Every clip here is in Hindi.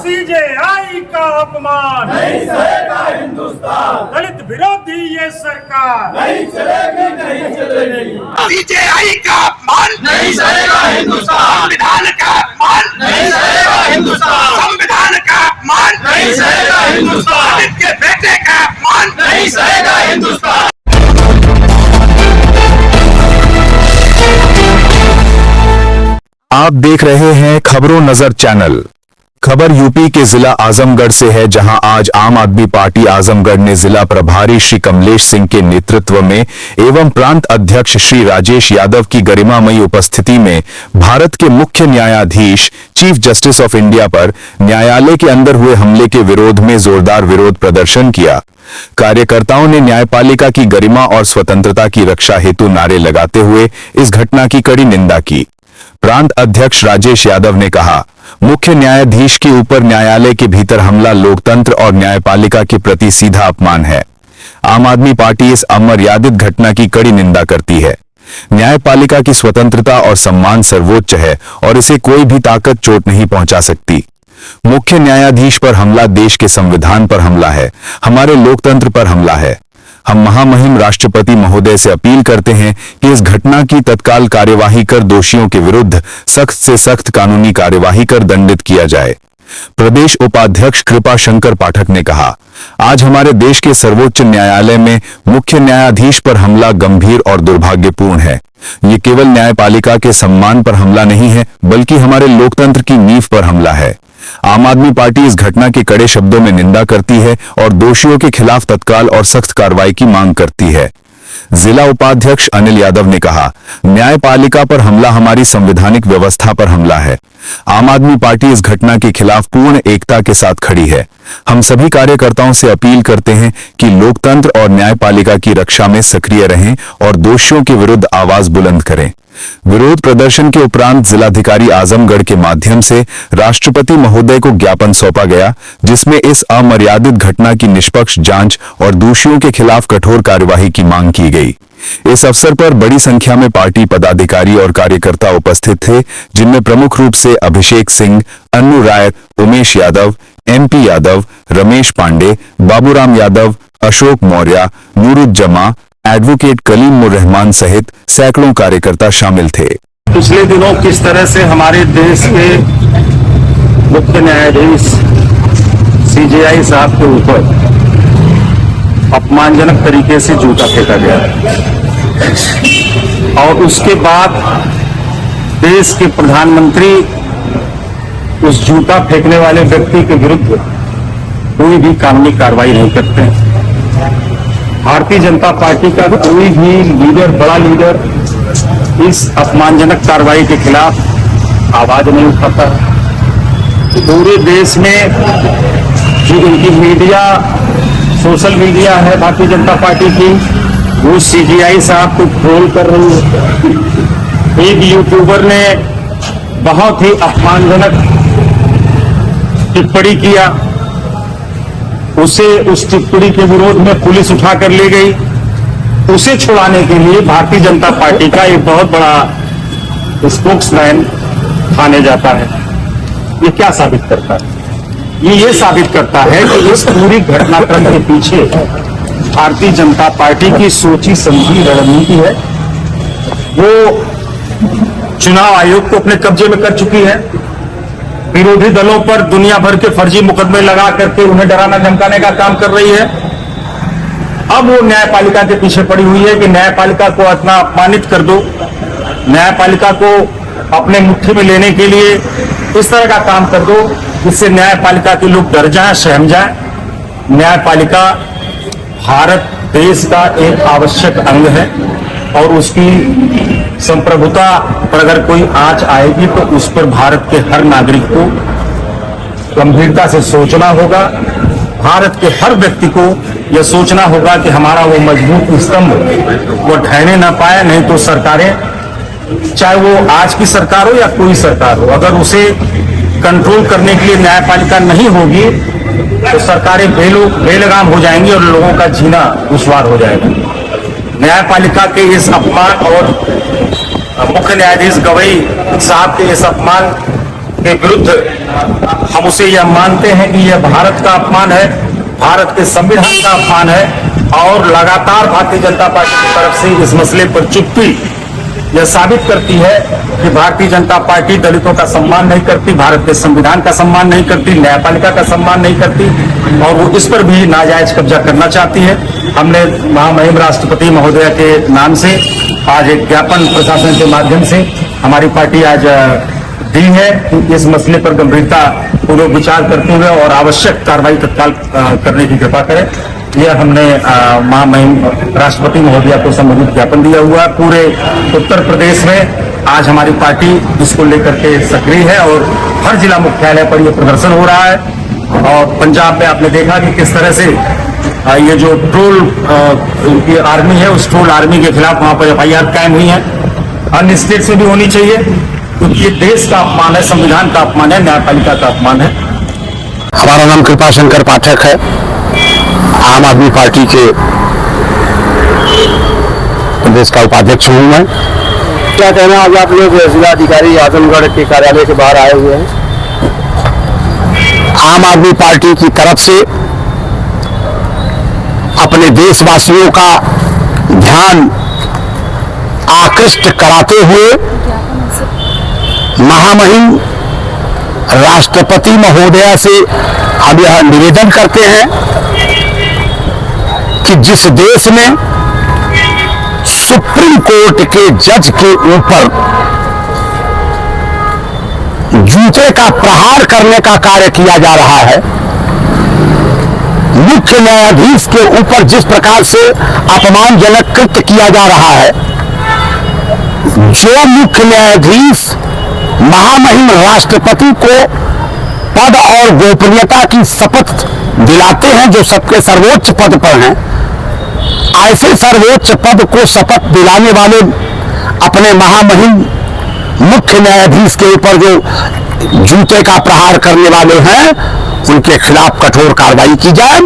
सीजेआई का अपमान नहीं सहेगा हिंदुस्तान। दलित विरोधी ये सरकार नहीं चलेगी, नहीं चलेगी। सीजेआई का अपमान नहीं सहेगा हिंदुस्तान। संविधान का अपमान नहीं सहेगा हिंदुस्तान। संविधान का अपमान नहीं सहेगा हिंदुस्तान। दलित के बेटे का अपमान नहीं सहेगा हिंदुस्तान। आप देख रहे हैं खबरों नजर चैनल। खबर यूपी के जिला आजमगढ़ से है, जहां आज आम आदमी पार्टी आजमगढ़ ने जिला प्रभारी श्री कमलेश सिंह के नेतृत्व में एवं प्रांत अध्यक्ष श्री राजेश यादव की गरिमामयी उपस्थिति में भारत के मुख्य न्यायाधीश चीफ जस्टिस ऑफ इंडिया पर न्यायालय के अंदर हुए हमले के विरोध में जोरदार विरोध प्रदर्शन किया। कार्यकर्ताओं ने न्यायपालिका की गरिमा और स्वतंत्रता की रक्षा हेतु नारे लगाते हुए इस घटना की कड़ी निंदा की। प्रांत अध्यक्ष राजेश यादव ने कहा, मुख्य न्यायाधीश के ऊपर न्यायालय के भीतर हमला लोकतंत्र और न्यायपालिका के प्रति सीधा अपमान है। आम आदमी पार्टी इस अमर्यादित घटना की कड़ी निंदा करती है। न्यायपालिका की स्वतंत्रता और सम्मान सर्वोच्च है और इसे कोई भी ताकत चोट नहीं पहुंचा सकती। मुख्य न्यायाधीश पर हमला देश के संविधान पर हमला है, हमारे लोकतंत्र पर हमला है। हम महामहिम राष्ट्रपति महोदय से अपील करते हैं कि इस घटना की तत्काल कार्यवाही कर दोषियों के विरुद्ध सख्त से सख्त कानूनी कार्यवाही कर दंडित किया जाए। प्रदेश उपाध्यक्ष कृपा शंकर पाठक ने कहा, आज हमारे देश के सर्वोच्च न्यायालय में मुख्य न्यायाधीश पर हमला गंभीर और दुर्भाग्यपूर्ण है। ये केवल न्यायपालिका के सम्मान पर हमला नहीं है, बल्कि हमारे लोकतंत्र की नींव पर हमला है। आम आदमी पार्टी इस घटना की कड़े शब्दों में निंदा करती है और दोषियों के खिलाफ तत्काल और सख्त कार्रवाई की मांग करती है। जिला उपाध्यक्ष अनिल यादव ने कहा, न्यायपालिका पर हमला हमारी संवैधानिक व्यवस्था पर हमला है। आम आदमी पार्टी इस घटना के खिलाफ पूर्ण एकता के साथ खड़ी है। हम सभी कार्यकर्ताओं से अपील करते हैं कि लोकतंत्र और न्यायपालिका की रक्षा में सक्रिय रहें और दोषियों के विरुद्ध आवाज बुलंद करें। विरोध प्रदर्शन के उपरांत जिलाधिकारी आजमगढ़ के माध्यम से राष्ट्रपति महोदय को ज्ञापन सौंपा गया, जिसमें इस अमर्यादित घटना की निष्पक्ष जांच और दोषियों के खिलाफ कठोर कार्यवाही की मांग की गई। इस अवसर पर बड़ी संख्या में पार्टी पदाधिकारी और कार्यकर्ता उपस्थित थे, जिनमें प्रमुख रूप से अभिषेक सिंह, अन्नू राय, उमेश यादव, MP यादव, रमेश पांडे, बाबूराम यादव, अशोक मौर्य, नूरुज्जमा, एडवोकेट कलीमुर रहमान सहित सैकड़ों कार्यकर्ता शामिल थे। पिछले दिनों किस तरह से हमारे देश के मुख्य न्यायाधीश CJI साहब के ऊपर अपमानजनक तरीके से जूता फेंका गया और उसके बाद देश के प्रधानमंत्री उस जूता फेंकने वाले व्यक्ति के विरुद्ध कोई भी कानूनी कार्रवाई नहीं करते। भारतीय जनता पार्टी का कोई भी लीडर, बड़ा लीडर इस अपमानजनक कार्रवाई के खिलाफ आवाज नहीं उठाता। पूरे देश में जो इनकी मीडिया, सोशल मीडिया है भारतीय जनता पार्टी की, वो CJI साहब को ट्रोल कर रही है। एक यूट्यूबर ने बहुत ही अपमानजनक टिप्पणी किया, उसे उस टिप्पणी के विरोध में पुलिस उठा कर ले गई। उसे छुड़ाने के लिए भारतीय जनता पार्टी का एक बहुत बड़ा स्पोक्समैन थाने जाता है। ये क्या साबित करता है? ये साबित करता है कि इस पूरी घटनाक्रम के पीछे भारतीय जनता पार्टी की सोची समझी रणनीति है। वो चुनाव आयोग को अपने कब्जे में कर चुकी है। विरोधी दलों पर दुनिया भर के फर्जी मुकदमे लगा करके उन्हें डराना धमकाने का काम कर रही है। अब वो न्यायपालिका के पीछे पड़ी हुई है कि न्यायपालिका को इतना अपमानित कर दो, न्यायपालिका को अपने मुट्ठी में लेने के लिए इस तरह का काम कर दो जिससे न्यायपालिका के लोग डर जाएं, सहम जाएं। न्यायपालिका भारत देश का एक आवश्यक अंग है और उसकी संप्रभुता पर अगर कोई आंच आएगी तो उस पर भारत के हर नागरिक को गंभीरता से सोचना होगा। भारत के हर व्यक्ति को यह सोचना होगा कि हमारा वो मजबूत स्तंभ वो ढहने ना पाए। नहीं तो सरकारें, चाहे वो आज की सरकार हो या कोई सरकार हो, अगर उसे कंट्रोल करने के लिए न्यायपालिका नहीं होगी तो सरकारें बेलगाम हो जाएंगी और लोगों का जीना दुश्वार हो जाएगा। न्यायपालिका के इस अपमान और मुख्य न्यायाधीश गवई साहब के इस अपमान के विरुद्ध हम उसे यह मानते हैं कि यह भारत का अपमान है, भारत के संविधान का अपमान है और लगातार भारतीय जनता पार्टी की तरफ से इस मसले पर चुप्पी यह साबित करती है कि भारतीय जनता पार्टी दलितों का सम्मान नहीं करती, भारत के संविधान का सम्मान नहीं करती, न्यायपालिका का सम्मान नहीं करती और वो इस पर भी नाजायज कब्जा करना चाहती है। हमने महामहिम राष्ट्रपति महोदय के नाम से आज एक ज्ञापन प्रशासन के माध्यम से हमारी पार्टी आज दी है कि इस मसले पर गंभीरता पूर्वक विचार करते हुए और आवश्यक कार्रवाई तत्काल करने की कृपा करें। यह हमने महामहिम राष्ट्रपति महोदया को संबंधित ज्ञापन दिया हुआ है। पूरे उत्तर प्रदेश में आज हमारी पार्टी इसको लेकर के सक्रिय है और हर जिला मुख्यालय पर यह प्रदर्शन हो रहा है। और पंजाब में आपने देखा कि किस तरह से ये जो ट्रोल की आर्मी है, उस ट्रोल आर्मी के खिलाफ वहां पर FIR कायम हुई है। अन्य स्टेट्स में भी होनी चाहिए क्योंकि ये देश का अपमान है, संविधान का अपमान है, न्यायपालिका का अपमान है। हमारा नाम कृपा शंकर पाठक है, आम आदमी पार्टी के प्रदेश का उपाध्यक्ष हूँ मैं। क्या कहना, आज आप लोग जिलाधिकारी आजमगढ़ के कार्यालय के बाहर आए हुए हैं। आम आदमी पार्टी की तरफ से अपने देशवासियों का ध्यान आकृष्ट कराते हुए महामहिम राष्ट्रपति महोदया से हम यह निवेदन करते हैं कि जिस देश में सुप्रीम कोर्ट के जज के ऊपर जूते का प्रहार करने का कार्य किया जा रहा है, मुख्य न्यायाधीश के ऊपर जिस प्रकार से अपमानजनक कृत्य किया जा रहा है, जो मुख्य न्यायाधीश महामहिम राष्ट्रपति को पद और गोपनीयता की शपथ दिलाते हैं, जो सबके सर्वोच्च पद पर हैं, ऐसे सर्वोच्च पद को शपथ दिलाने वाले अपने महामहिम मुख्य न्यायाधीश के ऊपर जो जूते का प्रहार करने वाले हैं, उनके खिलाफ कठोर कार्रवाई की जाए।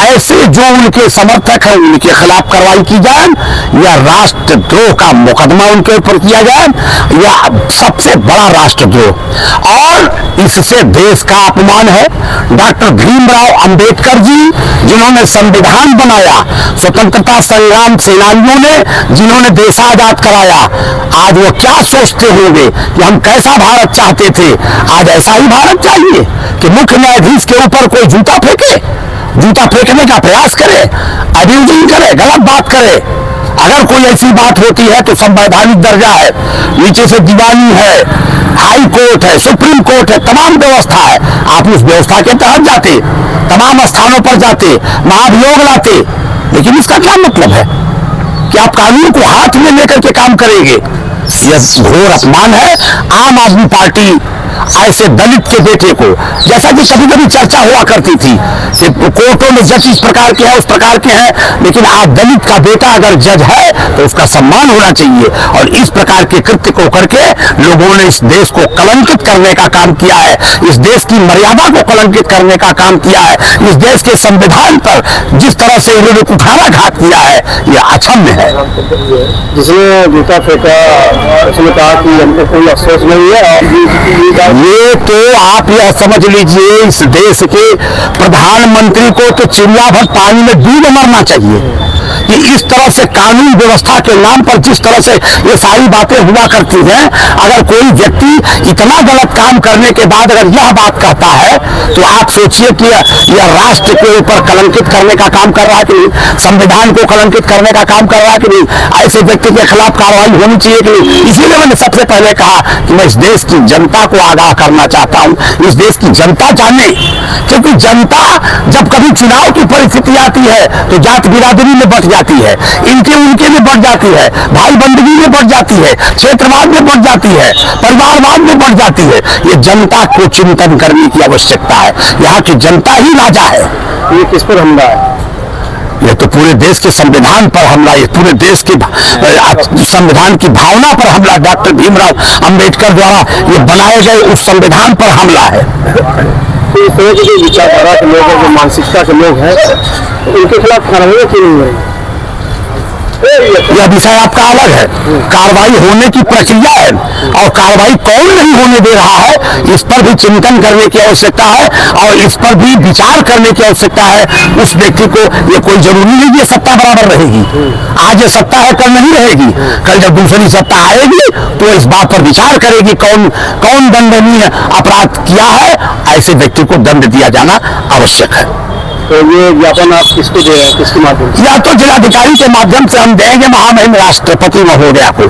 ऐसे जो उनके समर्थक हैं उनके खिलाफ कार्रवाई की जाए, या राष्ट्रद्रोह का मुकदमा उनके ऊपर किया जाए, या सबसे बड़ा राष्ट्रद्रोह। और इससे देश का अपमान है। डॉक्टर भीमराव अंबेडकर जी जिन्होंने संविधान बनाया, स्वतंत्रता संग्राम सेनानियों ने जिन्होंने देश आजाद कराया, आज वो क्या सोचते होंगे कि हम कैसा भारत चाहते थे। आज ऐसा ही भारत चाहिए कि मुख्य न्यायाधीश के ऊपर कोई जूता फेंके, जूता फेंकने का प्रयास करे, अब्यूजिंग करे, गलत बात करे। अगर कोई ऐसी बात होती है तो संवैधानिक दर्जा है, नीचे से दीवानी है, हाई कोर्ट है, सुप्रीम कोर्ट है, तमाम व्यवस्था है। आप उस व्यवस्था के तहत जाते, तमाम स्थानों पर जाते, महाभियोग लाते। लेकिन इसका क्या मतलब है कि आप कानून को हाथ में लेकर के काम करेंगे? यह घोर अपमान है। आम आदमी पार्टी ऐसे दलित के बेटे को, जैसा कि कभी कभी चर्चा हुआ करती थी कि कोर्टों में जज इस प्रकार के हैं, उस प्रकार के हैं, लेकिन आज दलित का बेटा अगर जज है तो उसका सम्मान होना चाहिए। और इस प्रकार के कृत्य को करके लोगों ने इस देश को कलंकित करने का काम किया है, इस देश की मर्यादा को कलंकित करने का काम किया है, इस देश के संविधान पर जिस तरह से इन्होंने कुठाराघात किया है, यह अक्षम्य है। जिसने जूता फेंका उसने कहा कि हमको कोई अफसोस नहीं है। ये तो आप यह समझ लीजिए, इस देश के प्रधानमंत्री को तो चिड़िया भर पानी में डूब मरना चाहिए कि इस तरह से कानून व्यवस्था के नाम पर जिस तरह से ये सारी बातें हुआ करती हैं। अगर कोई व्यक्ति इतना गलत काम करने के बाद अगर यह बात कहता है तो आप सोचिए कि यह राष्ट्र के ऊपर कलंकित करने का काम कर रहा है कि नहीं, संविधान को कलंकित करने का काम कर रहा है कि नहीं। ऐसे व्यक्ति के खिलाफ कार्रवाई होनी चाहिए कि नहीं। इसीलिए मैंने सबसे पहले कहा कि मैं इस देश की जनता को आगाह करना चाहता हूं, इस देश की जनता जाने, क्योंकि जनता जब कभी चुनाव की परिस्थिति आती है तो जात बिरादरी में बढ़ जाती है, इनके उनके में बढ़ जाती है, भाई बंदगी में बढ़ जाती है, क्षेत्रवाद में बढ़ जाती है, परिवारवाद में बढ़ जाती है। ये जनता को चिंतन करने की आवश्यकता है। यहाँ की जनता ही राजा है। ये किस पर हमला है? ये तो पूरे देश के संविधान पर हमला, ये पूरे देश की संविधान की भावना पर हमला। डॉक्टर भीमराव अंबेडकर द्वारा ये बनाए गए उस संविधान पर हमला है। तो इस तरह के जो विचारधारा के लोग हैं, जो मानसिकता के लोग हैं, उनके खिलाफ कार्रवाई क्यों नहीं हो रही? यह विषय आपका अलग है। कार्रवाई होने की प्रक्रिया है और कार्रवाई कौन नहीं होने दे रहा है, इस पर भी चिंतन करने की आवश्यकता है और इस पर भी विचार करने की आवश्यकता है। उस व्यक्ति को ये कोई जरूरी नहीं कि सत्ता बराबर रहेगी। आज ये सत्ता है, कल नहीं रहेगी। कल जब दूसरी सत्ता आएगी तो इस बात पर विचार करेगी कौन कौन दंडनीय अपराध किया है, ऐसे व्यक्ति को दंड दिया जाना आवश्यक है। तो ये ज्ञापन आप किसको दे रहे हैं, किसके माध्यम से? या तो जिलाधिकारी के माध्यम से हम देंगे महामहिम राष्ट्रपति महोदया को।